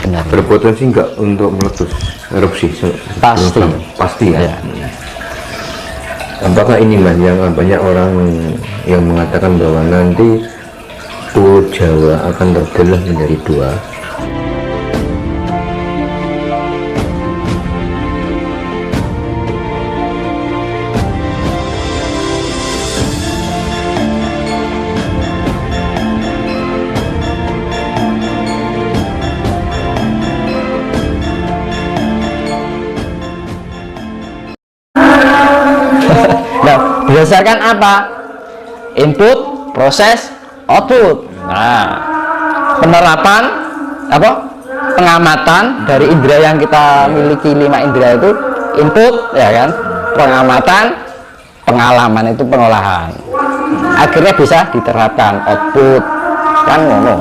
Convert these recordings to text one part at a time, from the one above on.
sebenarnya. Berpotensi nggak untuk meletus erupsi? Pasti ya. Apakah ini Mas yang banyak orang yang mengatakan bahwa nanti Pulau Jawa akan terbelah menjadi dua? Nah, berdasarkan apa? Input, proses, output. Nah, penerapan apa? Pengamatan dari indera yang kita miliki, 5 indera itu input, ya kan? Pengamatan, pengalaman itu pengolahan. Akhirnya bisa diterapkan output. Kan ngono.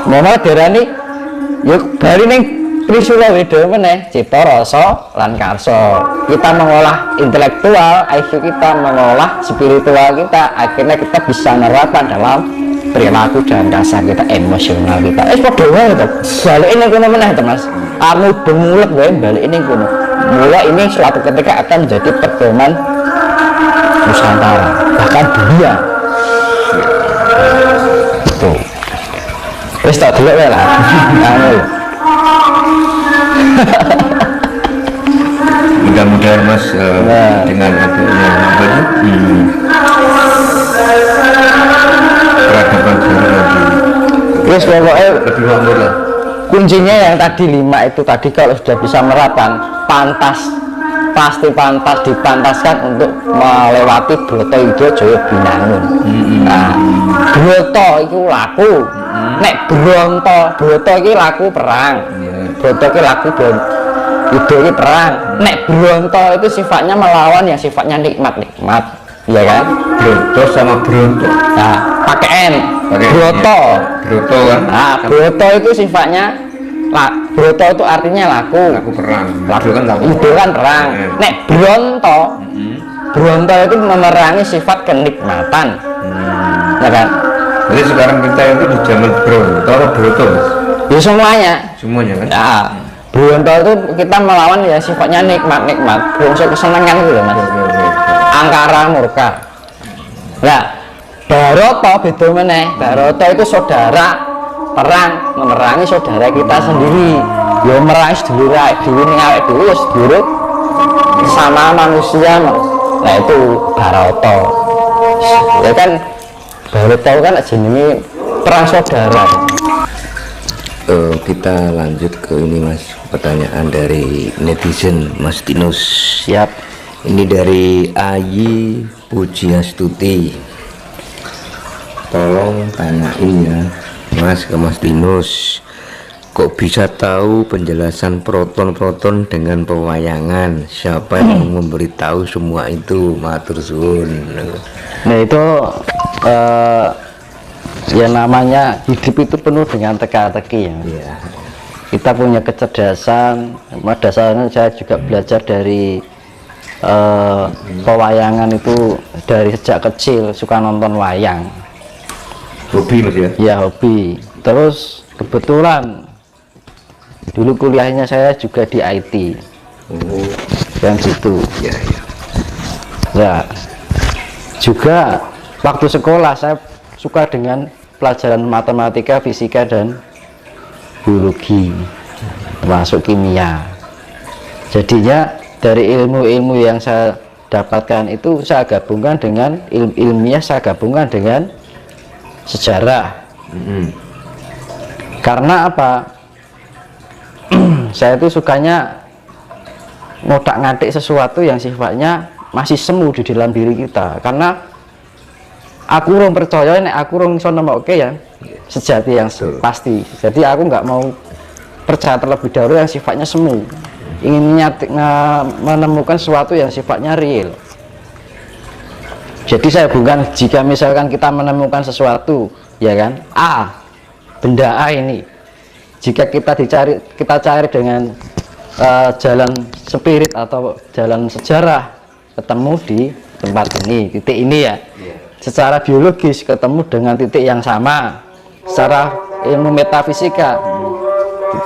Momo derani yuk bari ning Trisula Weda meneh cipta rasa lan karsa. Kita mengolah intelektual, IQ kita mengolah spiritual kita, akhirnya kita bisa menerapkan dalam perilaku dan dasar kita, emosional kita. Padha wae to. Balik ini kuno meneh to Mas. Anu bengulek wae balik ini kuno. Mula ini suatu ketika akan menjadi pedoman Nusantara, bahkan dunia. Tuh. Wis tak delok wae lah. Mudah-mudahan Mas dengan adanya peradaban baru lagi terus pokoknya lebih makmur lah. Kuncinya yang tadi 5 itu tadi, kalau sudah bisa menerapkan, pasti pantas dipantaskan untuk melewati Broto Yudo Joyo Binangun. Nah, Broto itu laku, nek Broto itu laku perang, Broto itu laku Yudo itu perang. Nek Bronto itu sifatnya melawan yang sifatnya nikmat, ya kan? Broto sama Bronto. Nah, pakai N, Broto kan? Nah, Broto itu sifatnya Broto itu artinya laku perang. Laku kan laku. Itu kan perang. Nek Bronto itu memerangi sifat kenikmatan. Ya kan? Jadi sekarang kita itu di zaman Bronto atau Broto Mas? Ya Semuanya kan? Ya. Bronto itu kita melawan ya sifatnya nikmat, bungsu kesenangan gitu Mas. Angkara murka. Nah, Baroto beda meneh. Baroto itu saudara perang, memerangi saudara kita sendiri. Ya merangi sedulur dhewe ning awake dhewe ya sedulur sama manusia. Nah, itu Baroto. Ya kan Baroto kan jenenge perang saudara. Kita lanjut ke ini Mas, pertanyaan dari netizen Mas Tinus. Siap. Ini dari Ayi Pujiastuti. Tolong tanyain ya Mas ke Mas Tinus, kok bisa tahu penjelasan proton dengan pewayangan? Siapa yang memberitahu semua itu? Matur suwun. Nah itu ya namanya hidup itu penuh dengan teka-teki ya. Yeah. Kita punya kecerdasan. Dasarnya saya juga belajar dari pewayangan itu dari sejak kecil, suka nonton wayang. Hobi Mas ya? Ya hobi. Terus kebetulan dulu kuliahnya saya juga di IT. Yang gitu. Ya. Ya. Juga waktu sekolah saya suka dengan pelajaran matematika, fisika, dan biologi, masuk kimia. Jadinya dari ilmu-ilmu yang saya dapatkan itu saya gabungkan dengan ilmiah, saya gabungkan dengan sejarah. Karena apa? Saya itu sukanya ngotak-ngatik sesuatu yang sifatnya masih semu di dalam diri kita. Karena aku urung percaya, nek aku urung iso nemokke ya sejati yang pasti. Jadi aku nggak mau percaya terlebih dahulu yang sifatnya semu. Ingin menemukan sesuatu yang sifatnya real. Jadi saya bukan, jika misalkan kita menemukan sesuatu, ya kan, benda A ini, jika kita cari dengan jalan spirit atau jalan sejarah, ketemu di tempat ini, titik ini ya. Secara biologis ketemu dengan titik yang sama, secara ilmu metafisika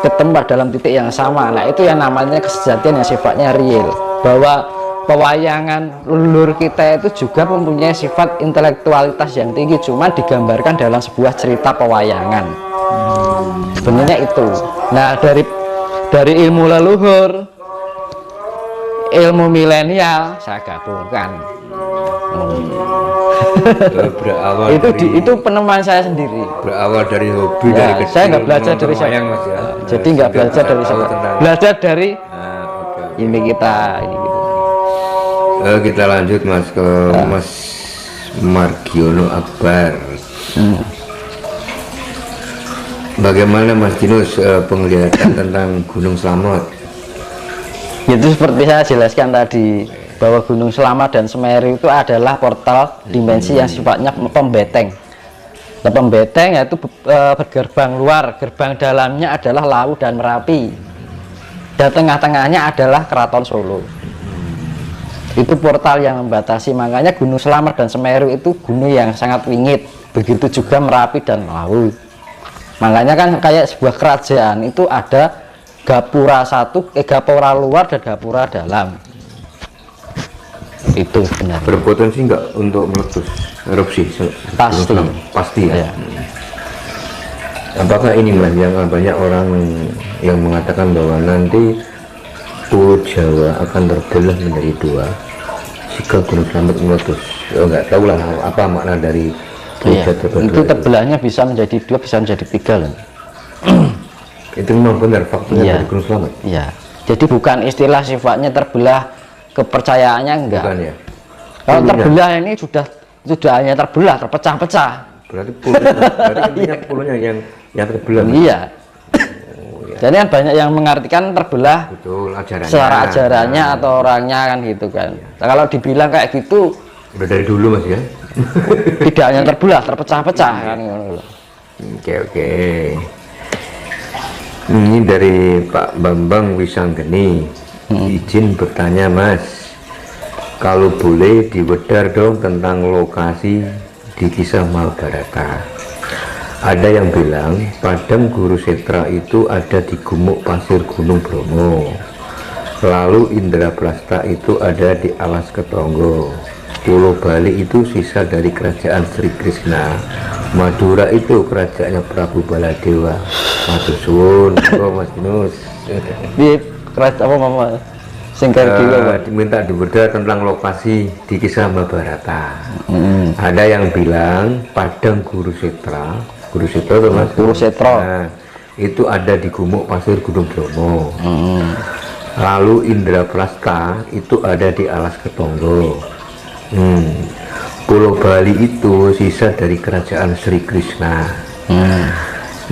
ketemu dalam titik yang sama. Nah itu yang namanya kesejatian yang sifatnya real, bahwa pewayangan leluhur kita itu juga mempunyai sifat intelektualitas yang tinggi, cuma digambarkan dalam sebuah cerita pewayangan. Sebenarnya itu. Nah dari ilmu leluhur, ilmu milenial saya gabungkan. Berawal Itu penemuan saya sendiri. berawal dari hobi Ya, dari kecil. saya nggak belajar dari saya. wayang, Mas, ya. Jadi nggak belajar dari saya. Belajar dari ini kita. Kita lanjut Mas ke Mas Margiono Akbar. Bagaimana Mas Dinus penglihatan tentang Gunung Slamet? Itu seperti saya jelaskan tadi, bahwa Gunung Slamet dan Semeru itu adalah portal dimensi yang sifatnya pembeteng. Nah, pembeteng yaitu bergerbang luar, gerbang dalamnya adalah Lawu dan Merapi, dan tengah-tengahnya adalah Keraton Solo. Itu portal yang membatasi. Makanya Gunung Slamet dan Semeru itu gunung yang sangat wingit, begitu juga Merapi dan Lawu. Makanya kan kayak sebuah kerajaan itu ada gapura gapura luar dan gapura dalam. Itu benar. Berpotensi nggak untuk meletus erupsi? Pasti. Pasti ya. Ya. Apakah ini Mas yang banyak orang yang mengatakan bahwa nanti Pulau Jawa akan terbelah menjadi dua jika Gunung Slamet meletus? Nggak tahu lah apa makna dari Iya, itu terbelahnya bisa menjadi dua, bisa menjadi tiga loh. Itu memang benar faktanya Iya. dari Gunung Slamet? Iya, jadi bukan istilah sifatnya terbelah, kepercayaannya enggak. Bukan ya? Kalau Puluhnya. terbelah ini sudah hanya terbelah, terpecah-pecah. Berarti intinya puluhnya yang terbelah. Iya. Jadi kan banyak yang mengartikan terbelah Betul, ajarannya. secara ajarannya atau orangnya kan gitu kan. Nah, kalau dibilang kayak gitu, Udah dari dulu Mas ya? tidak hanya terbelah, terpecah-pecah kan. Oke. Ini dari Pak Bambang Wisanggeni. Izin bertanya Mas, kalau boleh diwedar dong tentang lokasi di kisah Mahabharata. Ada yang bilang Padang Guru Setra itu ada di Gumuk Pasir Gunung Bromo, lalu Indraprasta itu ada di Alas Ketonggo, Pulau Bali itu sisa dari kerajaan Sri Krishna, Madura itu kerajaannya Prabu Baladewa. Matur suwun, Mas Dinus. Di kerajaan apa mama? Singkar Diminta diwedar tentang lokasi di kisah Mahabharata. Ada yang bilang Padang Guru Setra itu Mas. Guru Setra. Nah, itu ada di Gumuk Pasir Gunung Bromo. Lalu Indraprasta itu ada di Alas Ketonggo. Pulau Bali itu sisa dari kerajaan Sri Krishna.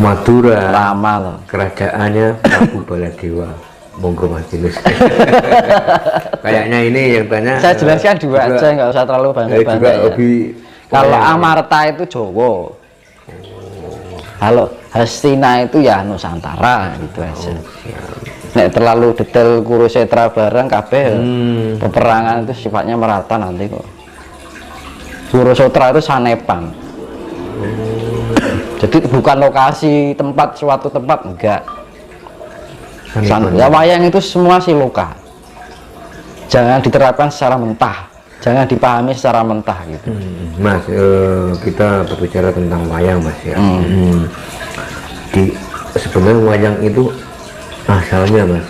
Madura lama loh. kerajaannya Prabu Baladewa. Monggo Mas Dinus. Kayaknya ini yang tanya. Saya jelaskan dua aja, nggak usah terlalu banyak juga ya. hobi. Kalau Amarta itu Jawa, kalau Hastina itu ya Nusantara gitu aja. Nek terlalu detail Kurusetra bareng kabeh peperangan itu sifatnya merata nanti kok. Kurusetra itu Sanepan. Jadi bukan lokasi tempat suatu tempat, enggak. Ya wayang itu semua siloka. Jangan diterapkan secara mentah, jangan dipahami secara mentah gitu. Mas, kita berbicara tentang wayang Mas ya. Sebenarnya wayang itu asalnya Mas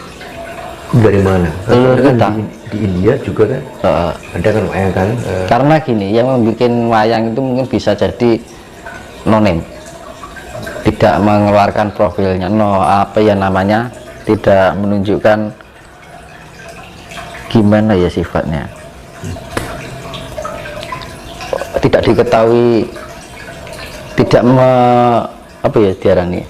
dari mana? Kan di India juga kan? Ada kan wayang kan? Karena gini, yang membuat wayang itu mungkin bisa jadi nonim, tidak mengeluarkan profilnya, apa ya namanya, tidak menunjukkan gimana ya sifatnya, tidak diketahui, tidak apa ya diarani,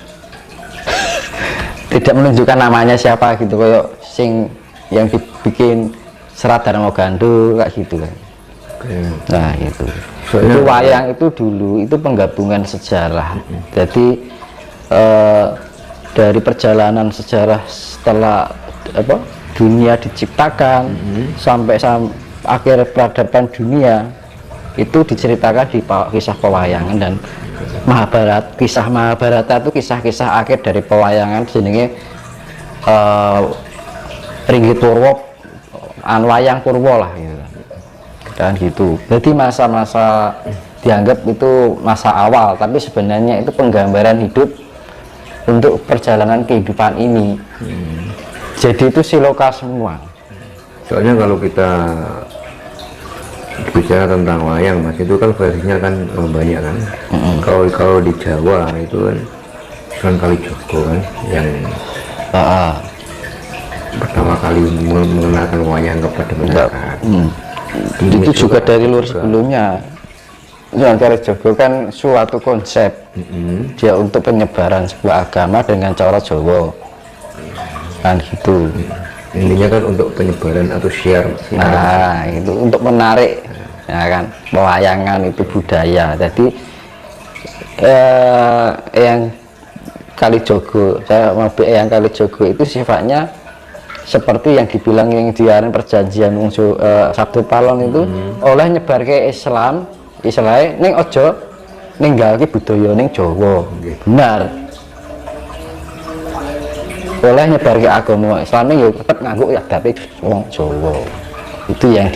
tidak menunjukkan namanya siapa gitu, kayak sing yang dibikin Serat Darmo Gandul kayak gitu kan. Nah itu wayang itu dulu itu penggabungan sejarah. Jadi dari perjalanan sejarah setelah dunia diciptakan sampai akhir peradaban dunia itu diceritakan di kisah pewayangan, dan Kisah Mahabharata itu kisah-kisah akhir dari pewayangan jenenge Ringgit Purwo, wayang Purwo lah gitu. Dan gitu. Jadi masa-masa dianggap itu masa awal, tapi sebenarnya itu penggambaran hidup untuk perjalanan kehidupan ini. Jadi itu siloka semua. Soalnya kalau kita bicara tentang wayang mas, itu kan versinya kan banyak kan. Kalau di Jawa itu kan Sunan Kalijogo kan yang pertama kali mengenalkan wayang kepada masyarakat. Itu juga dari luar sebelumnya. Sunan Kalijogo kan suatu konsep dia untuk penyebaran sebuah agama dengan cara Jawa kan gitu. Intinya kan untuk penyebaran atau share. Nah itu untuk menarik ya kan, pewayangan itu budaya. Jadi yang Kalijogo, yang Kalijogo itu sifatnya seperti yang dibilang yang diaran perjanjian Sabtu Palon itu oleh nyebar ke Islam ning ojo ninggalke budaya ning Jawa. Benar. Oleh nyebar ke agama Islam ya tetap nganggo adabe wong Jawa. Itu yang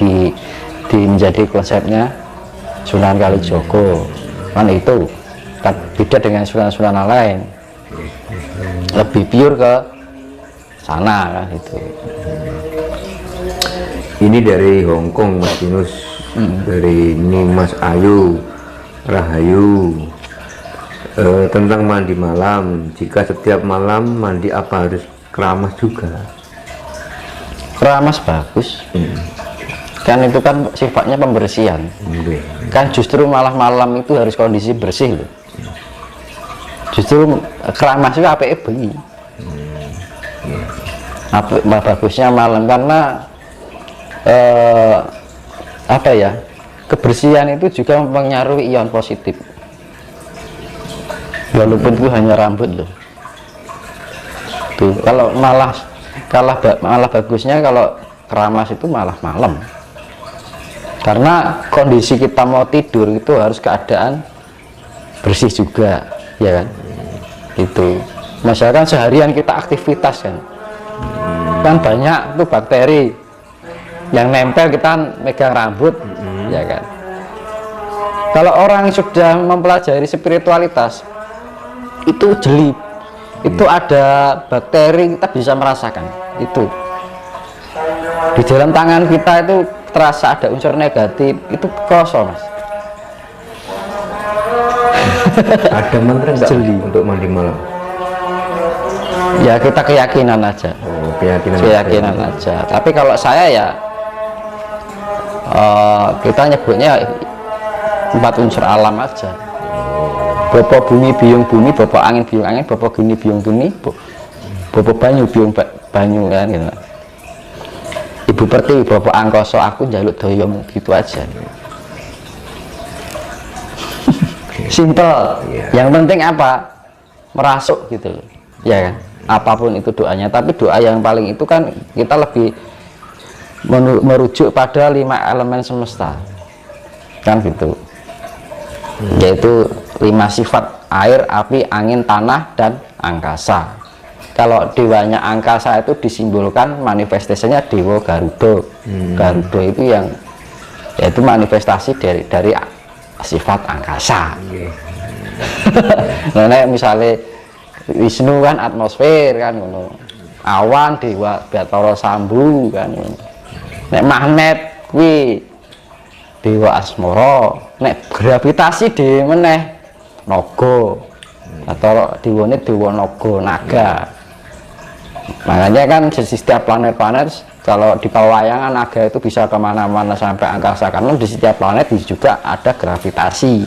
menjadi konsepnya Sunan Kalijogo. Kan itu beda dengan sunan-sunan lain. Lebih pure ke sana kan itu. Ini dari Hong Kong Mas Dinus, dari ini Mas Ayu Rahayu. Tentang mandi malam, jika setiap malam mandi apa harus keramas juga? Keramas bagus. Kan itu kan sifatnya pembersihan. Kan justru malah malam itu harus kondisi bersih loh. Justru keramas itu apike bengi. Bagusnya malam karena apa ya, kebersihan itu juga mempengaruhi ion positif. Walaupun itu hanya rambut loh. Tuh, kalau malah bagusnya kalau keramas itu malah malam. Karena kondisi kita mau tidur itu harus keadaan bersih juga, ya kan? Itu. Misalkan seharian kita aktivitas kan banyak tuh bakteri yang nempel, kita megang rambut, ya kan? Kalau orang sudah mempelajari spiritualitas itu jeli, itu ada bakteri, kita bisa merasakan itu di dalam tangan kita itu terasa ada unsur negatif, itu kosong mas. Ada mantra jeli untuk mandi malam? Ya kita keyakinan aja. Keyakinan aja. Tapi kalau saya ya kita nyebutnya 4 unsur alam aja. Bapa bumi biung bumi, bapa angin biung angin, bapa geni biung geni, bapa banyu biung banyu kan gitu. Ibu Pertiwi, bapa angkasa, aku njaluk doyong, gitu aja. Simple. Yang penting apa? Merasuk gitu loh. Ya kan? Apapun itu doanya, tapi doa yang paling itu kan kita lebih merujuk pada 5 elemen semesta. Kan gitu. Yaitu 5 sifat: air, api, angin, tanah, dan angkasa. Kalau dewanya angkasa itu disimbolkan manifestasinya Dewa Garuda. Garuda itu yang yaitu manifestasi dari sifat angkasa. Nah, misalnya Wisnu kan atmosfer kan, awan Dewa Bathara Sambu kan. Nek magnet kuwi Dewa Asmara, nek gravitasi dhewe meneh naga. Atau dewane Dewa Naga, naga. Makanya kan setiap planet-planet kalau di pewayangan naga itu bisa kemana-mana sampai angkasa, karena di setiap planet juga ada gravitasi.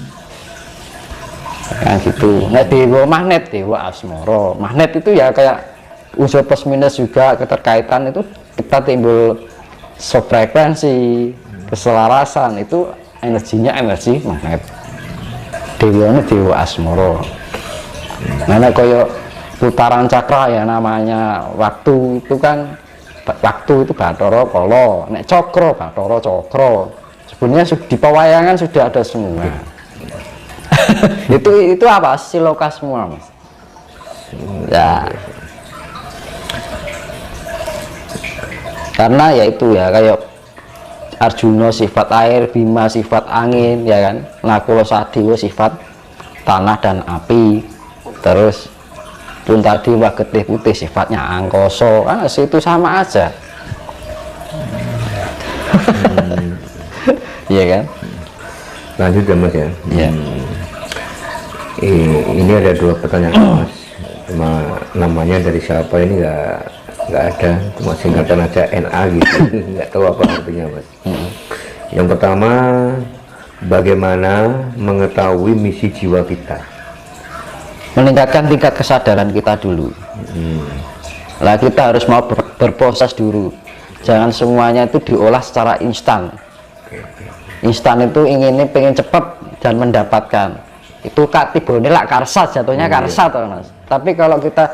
Kan gitu. Nek Dewa magnet, Dewa Asmara. Magnet itu ya kayak unsur plus minus juga, keterkaitan itu kita timbul sefrekuensi, keselarasan, itu energinya energi magnet. Dewane Dewa Asmara. Nah, koyo putaran cakra ya namanya waktu itu kan, waktu itu Bathara Kala, nek cakra Bathara Cakra. Sebenarnya di pewayangan sudah ada semua. itu apa? Siloka semua, Mas. Ya. Karena ya itu ya, kayak Arjuna sifat air, Bima sifat angin, ya kan, Nakula Sadewa sifat tanah dan api, terus Puntadewa Getih Putih sifatnya angkoso, kan itu sama aja. Iya kan. Lanjut ya Mas ya. Iya. Ini ada 2 pertanyaan Mas, cuma namanya dari siapa ini nggak ada, cuma singkatan aja NA gitu. Nggak tahu apa artinya Mas. Yang pertama, bagaimana mengetahui misi jiwa kita? Meningkatkan tingkat kesadaran kita dulu. Lah kita harus mau berproses dulu, jangan semuanya itu diolah secara instan. Instan itu inginnya pengen cepat dan mendapatkan, itu tibone lak karsa, jatuhnya karsa toh Mas. Tapi kalau kita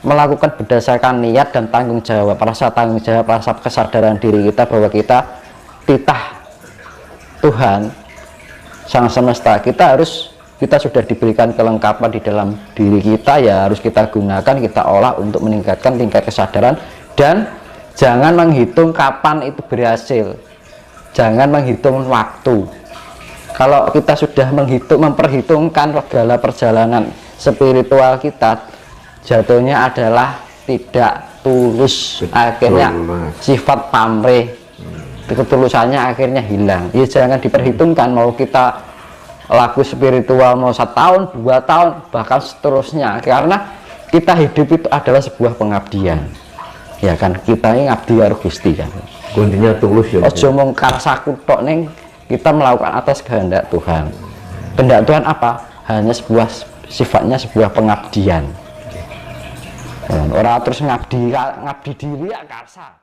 melakukan berdasarkan niat dan tanggung jawab, rasa tanggung jawab, rasa kesadaran diri kita bahwa kita titah Tuhan Sang Semesta, kita sudah diberikan kelengkapan di dalam diri kita, ya harus kita gunakan, kita olah untuk meningkatkan tingkat kesadaran. Dan jangan menghitung kapan itu berhasil, jangan menghitung waktu. Kalau kita sudah memperhitungkan segala perjalanan spiritual kita, jatuhnya adalah tidak tulus. Akhirnya sifat pamrih, ketulusannya akhirnya hilang. Ya jangan diperhitungkan, mau kita laku spiritual mau 1 tahun, 2 tahun, bahkan seterusnya, karena kita hidup itu adalah sebuah pengabdian, ya kan. Kita ini ngabdi karo Gusti kan, Kuncinya tulus ya. ojo mung karsaku tok ning, kita melakukan atas kehendak Tuhan. Kehendak Tuhan apa? Hanya sifatnya sebuah pengabdian. Orang terus ngabdi diri ya karsa.